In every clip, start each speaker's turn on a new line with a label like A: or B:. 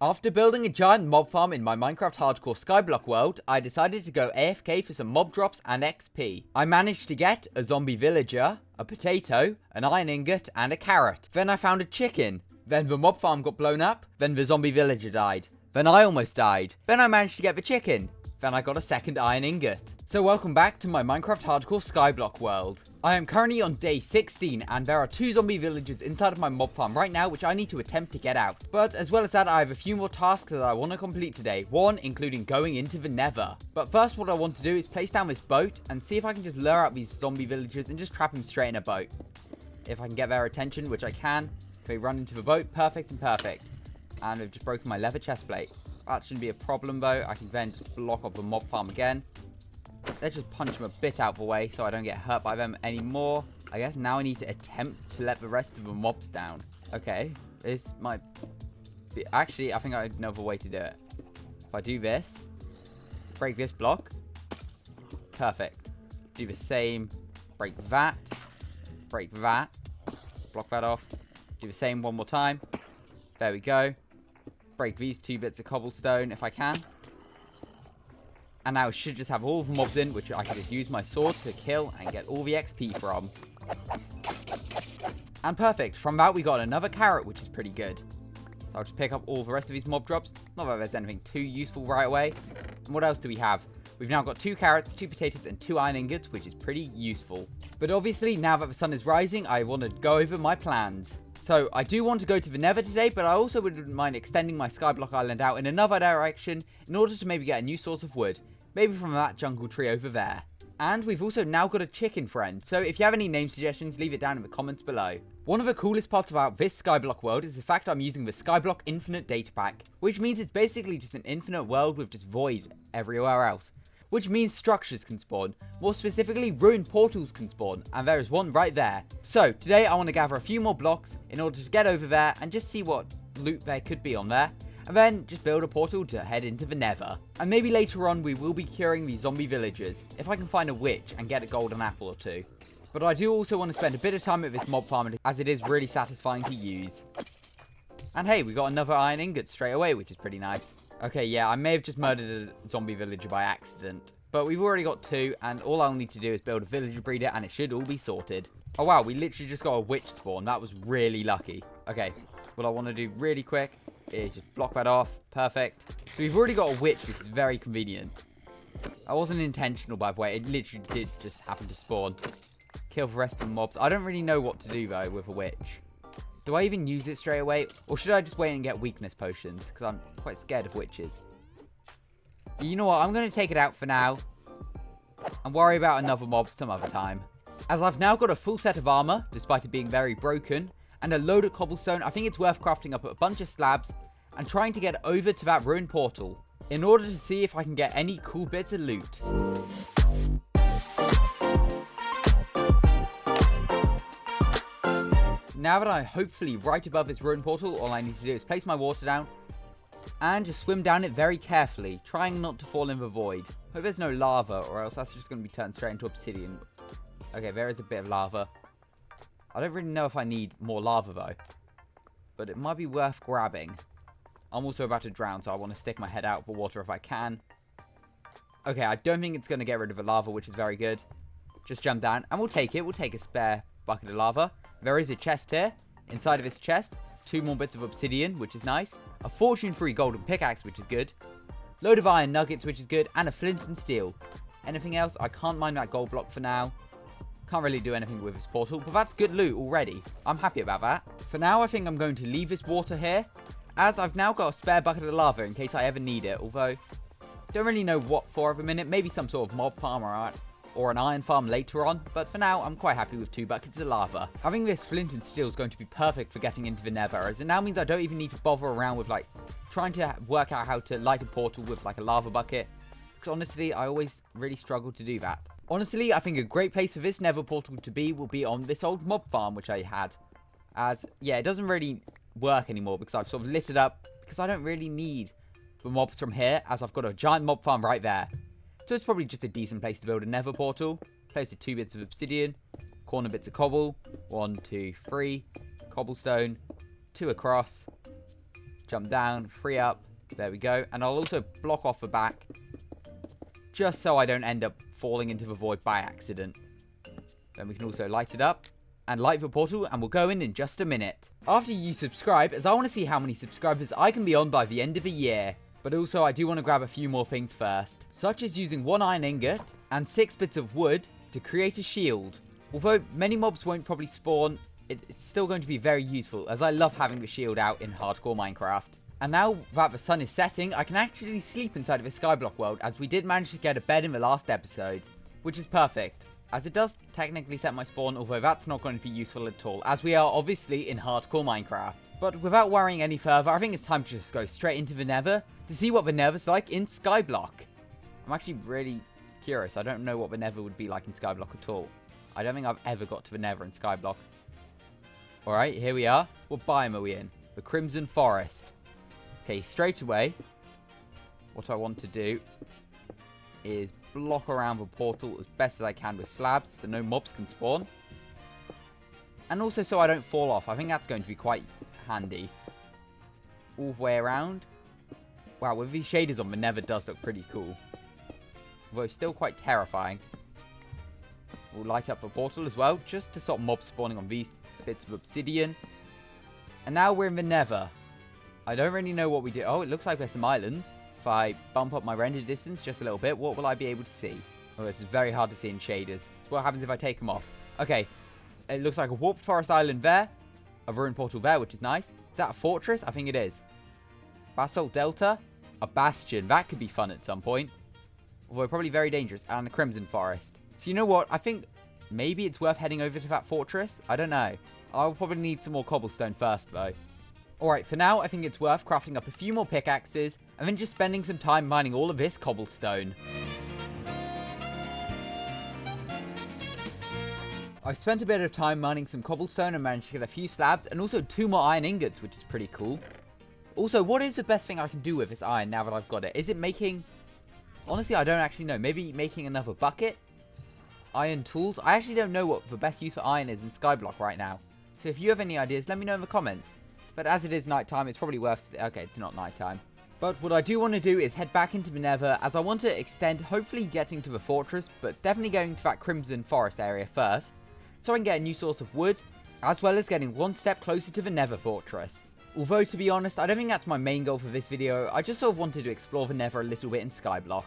A: After building a giant mob farm in my Minecraft Hardcore Skyblock world, I decided to go AFK for some mob drops and XP. I managed to get a zombie villager, a potato, an iron ingot, and a carrot. Then I found a chicken. Then the mob farm got blown up. Then the zombie villager died. Then I almost died. Then I managed to get the chicken. Then I got a second iron ingot. So welcome back to my Minecraft Hardcore Skyblock world. I am currently on day 16 and there are 2 zombie villagers inside of my mob farm right now which I need to attempt to get out. But as well as that, I have a few more tasks that I want to complete today. One including going into the nether. But first what I want to do is place down this boat and see if I can just lure out these zombie villagers and just trap them straight in a boat. If I can get their attention, which I can. They run into the boat, perfect and perfect. And I've just broken my leather chest plate. That shouldn't be a problem though. I can then just block off the mob farm again. Let's just punch them a bit out of the way so I don't get hurt by them anymore. I guess now I need to attempt to let the rest of the mobs down. Okay, this might be... Actually, I think I know the way to do it. If I do this, break this block. Perfect. Do the same, break that, block that off. Do the same one more time. There we go. Break these 2 bits of cobblestone if I can. And now I should just have all the mobs in, which I can just use my sword to kill and get all the XP from. And perfect. From that, we got another carrot, which is pretty good. So I'll just pick up all the rest of these mob drops. Not that there's anything too useful right away. And what else do we have? We've now got 2 carrots, 2 potatoes, and 2 iron ingots, which is pretty useful. But obviously, now that the sun is rising, I want to go over my plans. So, I do want to go to the nether today, but I also wouldn't mind extending my Skyblock Island out in another direction in order to maybe get a new source of wood. Maybe from that jungle tree over there. And we've also now got a chicken friend, so if you have any name suggestions, leave it down in the comments below. One of the coolest parts about this Skyblock world is the fact I'm using the Skyblock Infinite Data Pack, which means it's basically just an infinite world with just void everywhere else. Which means structures can spawn, more specifically ruined portals can spawn, and there is one right there. So, today I want to gather a few more blocks in order to get over there and just see what loot there could be on there. And then just build a portal to head into the nether. And maybe later on we will be curing these zombie villagers, if I can find a witch and get a golden apple or 2. But I do also want to spend a bit of time at this mob farm as it is really satisfying to use. And hey, we got another iron ingot straight away, which is pretty nice. Okay, yeah, I may have just murdered a zombie villager by accident. But we've already got 2, and all I'll need to do is build a villager breeder, and it should all be sorted. Oh wow, we literally just got a witch spawn. That was really lucky. Okay, what I want to do really quick is just block that off. Perfect. So we've already got a witch, which is very convenient. That wasn't intentional, by the way. It literally did just happen to spawn. Kill the rest of the mobs. I don't really know what to do, though, with a witch. Do I even use it straight away? Or should I just wait and get weakness potions? Because I'm quite scared of witches. You know what? I'm going to take it out for now. And worry about another mob some other time. As I've now got a full set of armor, despite it being very broken, and a load of cobblestone, I think it's worth crafting up a bunch of slabs and trying to get over to that ruined portal in order to see if I can get any cool bits of loot. Now that I'm hopefully right above this ruined portal, all I need to do is place my water down and just swim down it very carefully, trying not to fall in the void. Hope there's no lava, or else that's just going to be turned straight into obsidian. Okay, there is a bit of lava. I don't really know if I need more lava though, but it might be worth grabbing. I'm also about to drown, so I want to stick my head out of the water if I can. Okay, I don't think it's going to get rid of the lava, which is very good. Just jump down, and we'll take it. We'll take a spare bucket of lava. There is a chest here. Inside of this chest, 2 more bits of obsidian, which is nice. A fortune-free golden pickaxe, which is good. Load of iron nuggets, which is good. And a flint and steel. Anything else? I can't mine that gold block for now. Can't really do anything with this portal, but that's good loot already. I'm happy about that. For now, I think I'm going to leave this water here, as I've now got a spare bucket of lava in case I ever need it, although don't really know what for at the minute. Maybe some sort of mob farm or an iron farm later on, but for now, I'm quite happy with 2 buckets of lava. Having this flint and steel is going to be perfect for getting into the nether, as it now means I don't even need to bother around with, like, trying to work out how to light a portal with, like, a lava bucket, because honestly, I always really struggle to do that. Honestly, I think a great place for this nether portal to be will be on this old mob farm, which I had, as, yeah, it doesn't really work anymore, because I've sort of lit it up, because I don't really need the mobs from here, as I've got a giant mob farm right there. So it's probably just a decent place to build a nether portal. Place the 2 bits of obsidian, corner bits of cobble, 1, 2, 3, cobblestone, 2 across, Jump down, free up. There we go. And I'll also block off the back, just so I don't end up falling into the void by accident. Then we can also light it up and light the portal, and we'll go in just a minute. After you subscribe, as I want to see how many subscribers I can be on by the end of the year. But also I do want to grab a few more things first, such as using 1 iron ingot and 6 bits of wood to create a shield. Although many mobs won't probably spawn, it's still going to be very useful, as I love having the shield out in hardcore Minecraft. And now that the sun is setting, I can actually sleep inside of a Skyblock world, as we did manage to get a bed in the last episode, which is perfect, as it does technically set my spawn, although that's not going to be useful at all, as we are obviously in hardcore Minecraft. But without worrying any further, I think it's time to just go straight into the Nether to see what the Nether's like in Skyblock. I'm actually really curious. I don't know what the Nether would be like in Skyblock at all. I don't think I've ever got to the Nether in Skyblock. Alright, here we are. What biome are we in? The Crimson Forest. Okay, straight away, what I want to do is block around the portal as best as I can with slabs, so no mobs can spawn. And also so I don't fall off. I think that's going to be quite handy. All the way around. Wow, with these shaders on, the Nether does look pretty cool. Although still quite terrifying. We'll light up the portal as well, just to stop mobs spawning on these bits of obsidian. And now we're in the Nether. I don't really know what we do. Oh, it looks like there's some islands. If I bump up my render distance just a little bit, what will I be able to see? Oh, this is very hard to see in shaders. What happens if I take them off? Okay, it looks like a warped forest island there. A ruined portal there, which is nice. Is that a fortress? I think it is. Basalt Delta. A bastion. That could be fun at some point. Although probably very dangerous. And the Crimson Forest. So you know what? I think maybe it's worth heading over to that fortress. I don't know. I'll probably need some more cobblestone first, though. Alright, for now, I think it's worth crafting up a few more pickaxes, and then just spending some time mining all of this cobblestone. I've spent a bit of time mining some cobblestone and managed to get a few slabs, and also 2 more iron ingots, which is pretty cool. Also, what is the best thing I can do with this iron now that I've got it? Is it making... Honestly, I don't actually know. Maybe making another bucket? Iron tools? I actually don't know what the best use for iron is in Skyblock right now. So if you have any ideas, let me know in the comments. But as it is nighttime, it's probably worth... Okay, it's not nighttime. But what I do want to do is head back into the Nether, as I want to extend, hopefully getting to the fortress, but definitely going to that Crimson Forest area first, so I can get a new source of wood, as well as getting one step closer to the Nether fortress. Although, to be honest, I don't think that's my main goal for this video. I just sort of wanted to explore the Nether a little bit in Skyblock.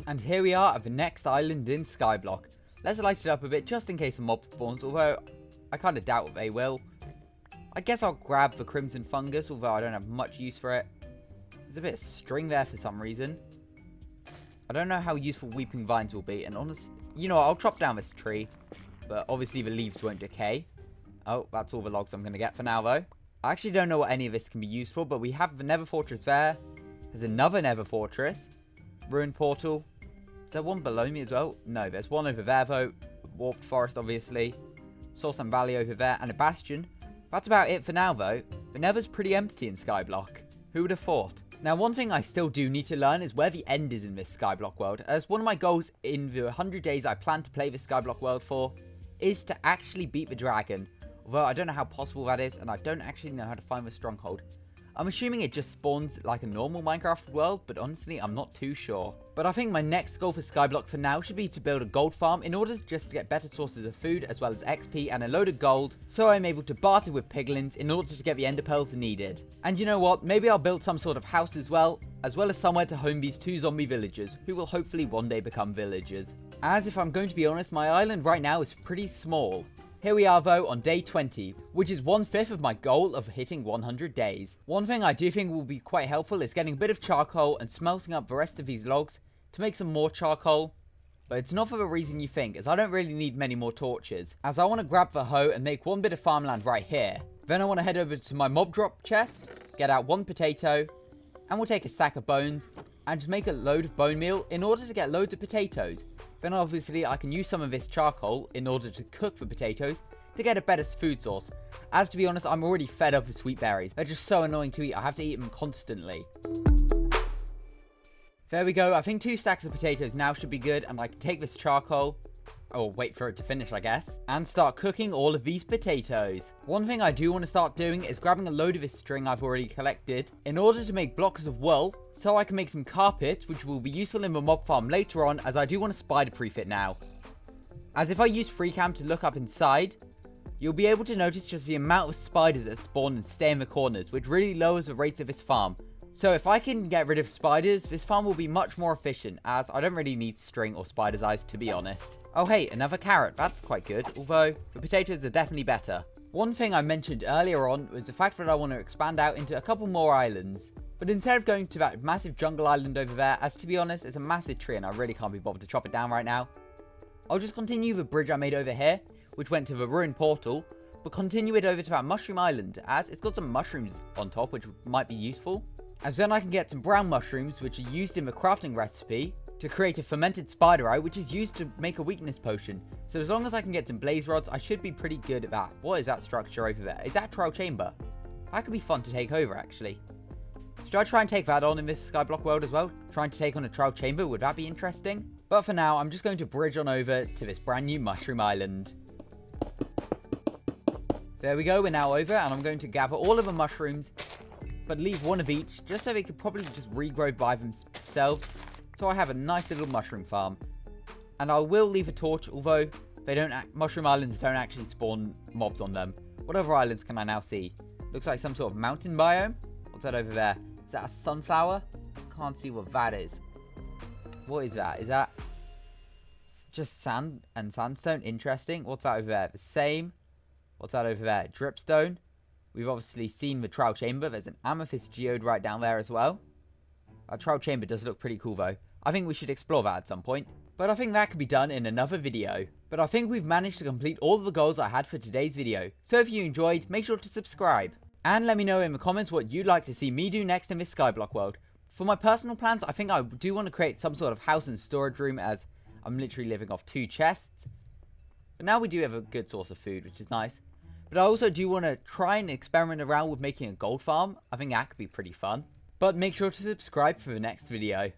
A: And here we are at the next island in Skyblock. Let's light it up a bit just in case a mob spawns, although I kind of doubt they will. I guess I'll grab the Crimson Fungus, although I don't have much use for it. There's a bit of string there for some reason. I don't know how useful Weeping Vines will be, and honestly, you know what, I'll chop down this tree, but obviously the leaves won't decay. Oh, that's all the logs I'm going to get for now, though. I actually don't know what any of this can be used for, but we have the Nether Fortress there. There's another Nether Fortress. Ruined Portal. Is there one below me as well? No, there's one over there, though. Warped Forest, obviously. Source Valley over there, and a Bastion. That's about it for now, though. The Nether's pretty empty in Skyblock. Who would have thought? Now, one thing I still do need to learn is where the end is in this Skyblock world, as one of my goals in the 100 days I plan to play this Skyblock world for is to actually beat the dragon. Although I don't know how possible that is, and I don't actually know how to find the stronghold. I'm assuming it just spawns like a normal Minecraft world, but honestly, I'm not too sure. But I think my next goal for Skyblock for now should be to build a gold farm in order just to get better sources of food, as well as XP and a load of gold, so I'm able to barter with piglins in order to get the ender pearls needed. And you know what, maybe I'll build some sort of house as well as somewhere to home these 2 zombie villagers, who will hopefully one day become villagers. As if I'm going to be honest, my island right now is pretty small. Here we are though on day 20, which is 1/5 of my goal of hitting 100 days. One thing I do think will be quite helpful is getting a bit of charcoal and smelting up the rest of these logs to make some more charcoal. But it's not for the reason you think, as I don't really need many more torches, as I want to grab the hoe and make one bit of farmland right here. Then I want to head over to my mob drop chest, get out 1 potato, and we'll take a sack of bones, and just make a load of bone meal in order to get loads of potatoes. Then obviously I can use some of this charcoal in order to cook the potatoes to get a better food source. As to be honest, I'm already fed up with sweet berries. They're just so annoying to eat, I have to eat them constantly. There we go, I think 2 stacks of potatoes now should be good, and I can take this charcoal or wait for it to finish, I guess, and start cooking all of these potatoes. One thing I do want to start doing is grabbing a load of this string I've already collected in order to make blocks of wool, so I can make some carpet, which will be useful in the mob farm later on, as I do want to spider-proof it now. As if I use FreeCam to look up inside, you'll be able to notice just the amount of spiders that spawn and stay in the corners, which really lowers the rates of this farm. So if I can get rid of spiders, this farm will be much more efficient, as I don't really need string or spider's eyes, to be honest. Oh hey, another carrot, that's quite good, although the potatoes are definitely better. One thing I mentioned earlier on was the fact that I want to expand out into a couple more islands. But instead of going to that massive jungle island over there, as to be honest, it's a massive tree and I really can't be bothered to chop it down right now, I'll just continue the bridge I made over here, which went to the ruined portal, but continue it over to that mushroom island, as it's got some mushrooms on top, which might be useful. As then I can get some brown mushrooms, which are used in the crafting recipe, to create a fermented spider eye, which is used to make a weakness potion. So as long as I can get some blaze rods, I should be pretty good at that. What is that structure over there? Is that a trial chamber? That could be fun to take over, actually. Should I try and take that on in this Skyblock world as well? Trying to take on a trial chamber, would that be interesting? But for now, I'm just going to bridge on over to this brand new mushroom island. There we go, we're now over, and I'm going to gather all of the mushrooms, but leave one of each, just so they could probably just regrow by themselves. So I have a nice little mushroom farm. And I will leave a torch, although mushroom islands don't actually spawn mobs on them. What other islands can I now see? Looks like some sort of mountain biome. What's that over there? Is that a sunflower? Can't see what that is. What is that? Is that just sand and sandstone? Interesting. What's that over there? The same. What's that over there? Dripstone. We've obviously seen the trial chamber. There's an amethyst geode right down there as well. Our trial chamber does look pretty cool though. I think we should explore that at some point. But I think that could be done in another video. But I think we've managed to complete all of the goals I had for today's video. So if you enjoyed, make sure to subscribe. And let me know in the comments what you'd like to see me do next in this Skyblock world. For my personal plans, I think I do want to create some sort of house and storage room, as I'm literally living off 2 chests. But now we do have a good source of food, which is nice. But I also do want to try and experiment around with making a gold farm. I think that could be pretty fun. But make sure to subscribe for the next video.